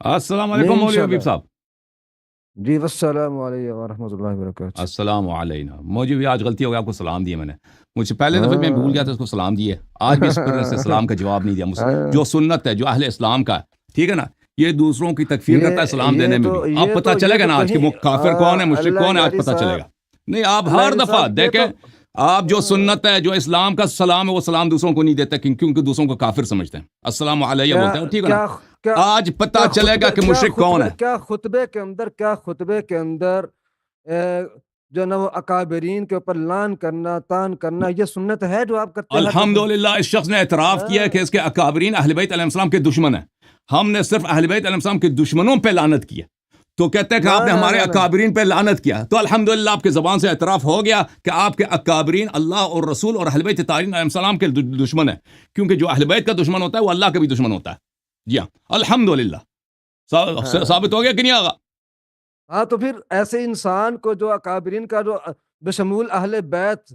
السلام نہیں علیکم مولوی انشاءاللہ حبیب صاحب. جی والسلام علیکم ورحمۃ اللہ وبرکاتہ. السلام علیکم مولوی. آج غلطی ہو گئی، آپ کو سلام دیے میں نے. مجھ سے پہلے دفعہ میں بھول گیا تھا اس کو سلام دیے. آج بھی اس پر سے سلام کا جواب نہیں دیا مجھ سے. جو سنت ہے، جو اہل اسلام کا ہے، ٹھیک ہے نا، یہ دوسروں کی تکفیر کرتا ہے سلام دینے میں بھی. آپ پتہ چلے گا نا آج کہ وہ کافر کون ہے، مشرک کون ہے، آج پتہ چلے گا. نہیں، آپ ہر دفعہ دیکھیں، آپ جو سنت ہے، جو اسلام کا سلام ہے، وہ سلام دوسروں کو نہیں دیتے کیونکہ دوسروں کو کافر سمجھتے ہیں. السلام علیہ بولتے ہیں، ٹھیک ہے نا. آج پتہ چلے گا کہ مشرک کون ہے. کیا خطبے کے اندر جو نا وہ اکابرین کے اوپر لان کرنا، تان کرنا، یہ سنت ہے جو آپ کرتے ہیں؟ الحمدللہ اس شخص نے اعتراف کیا کہ اس کے اکابرین اہل بیت علیہ السلام کے دشمن ہیں. ہم نے صرف اہل بیت علیہ السلام کے دشمنوں پہ لعنت کیا، تو کہتے ہیں کہ آپ نے ہمارے اکابرین پہ لعنت کیا. تو الحمدللہ آپ کے زبان سے اعتراف ہو گیا کہ آپ کے اکابرین اللہ اور رسول اور اہل بیت طاہرین علیہ السلام کے دشمن ہیں. کیونکہ جو اہل بیت کا دشمن ہوتا ہے وہ اللہ کا بھی دشمن ہوتا ہے. جی ہاں، الحمدللہ ثابت ہو گیا کہ نہیں آگا؟ ہاں، تو پھر ایسے انسان کو جو اکابرین کا جو بشمول اہل بیت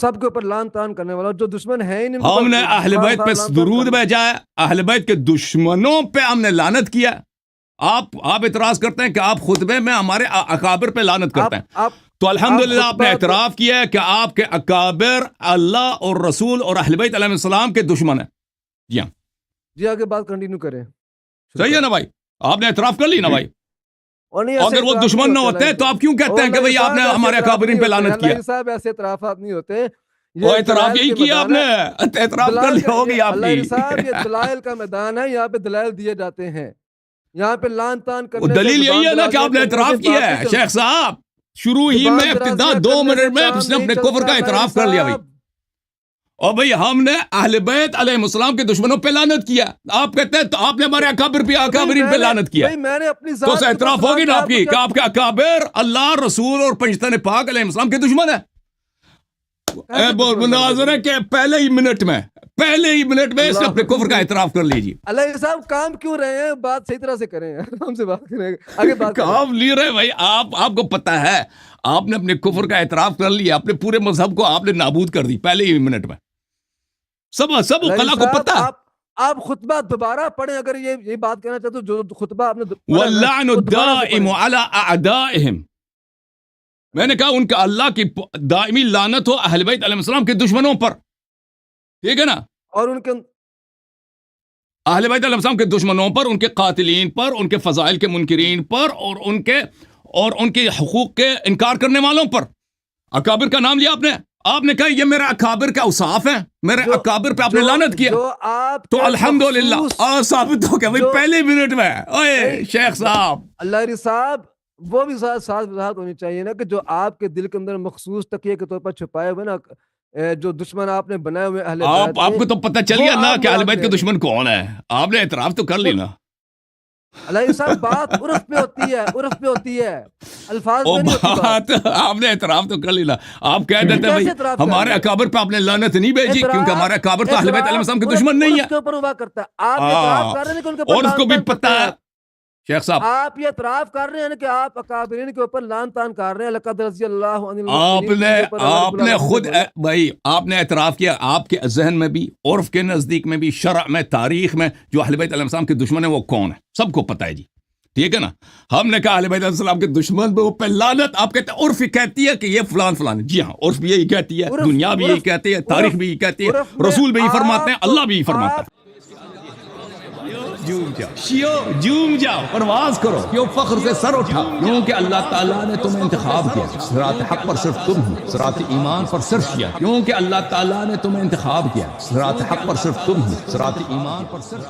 سب کے اوپر لان تان کرنے والا جو دشمن ہے ہی نہیں، ہم نے اہل بیت پہ درود بھیجا ہے، اہل بیت کے دشمنوں پہ ہم نے لعنت کیا. آپ اعتراض کرتے ہیں کہ آپ خطبے میں ہمارے اکابر پہ لعنت کرتے ہیں. تو الحمدللہ آپ نے اعتراف کیا ہے کہ آپ کے اکابر اللہ اور رسول اور اہل بیت علیہ السلام کے دشمن ہیں. جی ہاں، جی آگے بات کنٹینیو کریں. صحیح ہے نا بھائی؟ آپ نے اعتراف کر لی نا بھائی. اگر اگر وہ دشمن نہ ہوتے تو آپ کیوں کہتے ہیں کہ بھئی آپ نے ہمارے اکابرین پہ لعنت کیا؟ صاحب ایسے اعترافات نہیں ہوتے. وہ اعتراف یہی کیا آپ نے، اعتراف کر لیا ہوگی آپ اللہ کی. صاحب یہ دلائل کا میدان ہے، یہاں پہ دلائل دیے جاتے ہیں. یہاں پہ لان تان کرنے دلیل یہی ہے نا کہ آپ نے اعتراف کیا ہے شیخ صاحب. شروع ہی میں ابتدا 2 منٹ میں اس نے اپنے کفر کا اعتراف کر لیا بھائی. اور بھئی ہم نے اہل بیت علیہ السلام کے دشمنوں پہ لعنت کیا. آپ کہتے ہیں تو آپ نے ہمارے اکابرین پہ لعنت کیا. میں نے اپنی تو اعتراف ہوگی نا آپ کی کہ آپ کے اکابر اللہ رسول اور پنجتن پاک علیہ السلام کے دشمن ہیں. مناظر ہے کہ پہلے ہی منٹ میں اس نے اپنے کفر کا اعتراف کر لیجیے. اللہ صاحب کام کیوں رہے ہیں؟ بات صحیح طرح سے کریں، ہم سے بات کریں آگے بات کام لی رہے بھائی. آپ کو پتا ہے آپ نے اپنے کفر کا اعتراف کر لیا، اپنے پورے مذہب کو آپ نے نابود کر دی پہلے ہی منٹ میں. سب خلا کو پتا. آپ خطبہ دوبارہ پڑھیں اگر یہ بات کہنا چاہتے جو خطبہ آپ نے واللعن الدائم علی اعدائہم. میں نے کہا ان کا اللہ کی دائمی لعنت ہو اہل بیت علیہ السلام کے دشمنوں پر، ٹھیک ہے نا. اور ان کے اہل بیت علیہ السلام کے دشمنوں پر، ان کے قاتلین پر، ان کے فضائل کے منکرین پر، اور ان کے حقوق کے انکار کرنے والوں پر. اکابر کا نام لیا آپ نے کہا یہ میرا اکابر کا اوصاف ہے، میرے اکابر پہ آپ نے لعنت کیا. تو الحمدللہ ثابت ہو گیا بھائی پہلے منٹ میں. اوئے شیخ صاحب، اللہ صاحب وہ بھی ساتھ وضاحت ہونی چاہیے نا کہ جو آپ کے دل کے اندر مخصوص تقیے کے طور پر چھپائے ہوئے نا جو دشمن آپ نے بنائے ہوئے اہل بیت، آپ کو تو پتہ چل گیا نا کہ اہل بیت کے دشمن کون ہے. آپ نے اعتراف تو کر لی نا. اللہ صاحب بات عرف پہ ہوتی ہے، الفاظ پہ نہیں ہوتی بات. آپ نے اعتراف تو کر لی نا. آپ کہہ دیتے بھائی ہمارے اکابر پہ آپ نے لعنت نہیں بھیجی کیونکہ ہمارے اکابر تو اہل بیت علیہ السلام کے دشمن نہیں ہے. اس کے اوپر ہوا کرتا ہے. آپ اعتراف کر رہے ہیں کہ ان کے اور اس کو بھی پتہ ہے شیخ صاحب، آپ یہ اعتراف کر رہے ہیں کہ آپ اکابرین کے اوپر لعن طعن کر رہے ہیں. لقد رضی اللہ عنہ المؤمنین. آپ نے خود بھائی آپ نے اعتراف کیا. آپ کے ذہن میں بھی، عرف کے نزدیک میں بھی، شرع میں، تاریخ میں جو اہل بیت علیہ السلام کے دشمن ہیں وہ کون ہے سب کو پتہ ہے جی، ٹھیک ہے نا. ہم نے کہا اہل بیت علیہ السلام کے دشمن پہ لعنت. آپ کہتے ہیں عرف کہتی ہے کہ یہ فلان. جی ہاں، عرف بھی یہی کہتی ہے، دنیا بھی یہی کہتی ہے، تاریخ بھی یہی کہتی ہے، رسول بھی یہی فرماتے ہیں، اللہ بھی یہی فرماتا ہے. جوم جاؤ، پرواز کرو، کیوں فخر سے سر اٹھا، کیونکہ اللہ تعالیٰ نے تمہیں انتخاب کیا. صراط حق پر صرف تم ہو، صراط ایمان پر صرف کیا، کیونکہ اللہ تعالیٰ نے تمہیں انتخاب کیا. صراط حق پر صرف تم ہو، صراط ایمان پر صرف